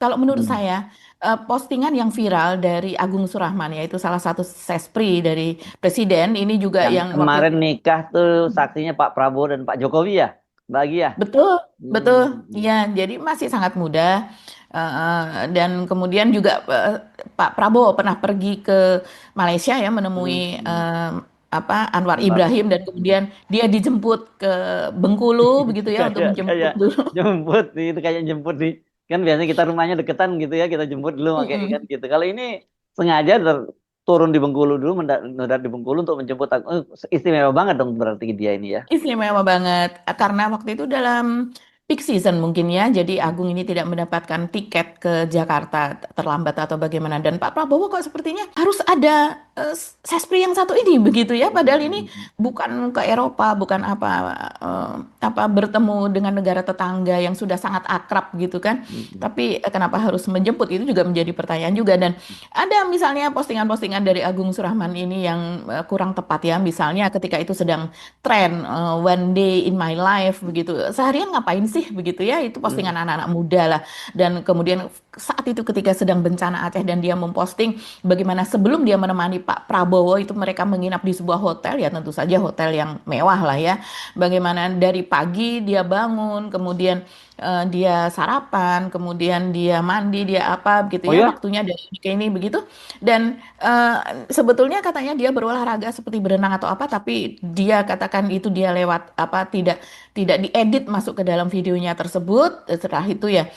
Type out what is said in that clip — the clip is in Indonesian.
Kalau menurut Hmm. saya, postingan yang viral dari Agung Surahman, yaitu salah satu sespri dari Presiden, ini juga Yang yang waktu kemarin itu. nikah tuh saksinya Pak Prabowo dan Pak Jokowi ya, lagi ya. Betul, betul. Hmm. Ya, jadi masih sangat muda. Dan kemudian juga Pak Prabowo pernah pergi ke Malaysia ya menemui Hmm. apa Anwar Anwar. Ibrahim dan kemudian dia dijemput ke Bengkulu begitu ya untuk kayak menjemput kayak dulu. jemput nih, itu kayak jemput nih, kan biasanya kita rumahnya deketan gitu ya, kita jemput dulu kayak kan Mm-mm. gitu. Kalau ini sengaja turun di Bengkulu dulu, mendarat di Bengkulu untuk menjemput aku. Istimewa banget dong berarti dia ini ya. Istimewa banget karena waktu itu dalam peak season mungkin ya. Jadi Agung ini tidak mendapatkan tiket ke Jakarta terlambat atau bagaimana dan Pak Prabowo kok sepertinya harus ada sespri yang satu ini begitu ya. Padahal ini bukan ke Eropa, bukan apa bertemu dengan negara tetangga yang sudah sangat akrab gitu kan. Tapi kenapa harus menjemput itu juga menjadi pertanyaan juga dan ada misalnya postingan-postingan dari Agung Surahman ini yang kurang tepat ya. Misalnya ketika itu sedang tren one day in my life begitu. Seharian ngapain sih begitu ya? Itu postingan anak-anak muda lah. Dan kemudian saat itu ketika sedang bencana Aceh dan dia memposting bagaimana sebelum dia menemani Pak Prabowo itu mereka menginap di sebuah hotel ya tentu saja hotel yang mewah lah ya. Bagaimana dari pagi dia bangun, kemudian dia sarapan, kemudian dia mandi, dia apa begitu Oh ya, ya. waktunya dari ini ke ini begitu. Dan sebetulnya katanya dia berolahraga seperti berenang atau apa, tapi dia katakan itu dia lewat apa tidak tidak diedit masuk ke dalam videonya tersebut. Setelah itu ya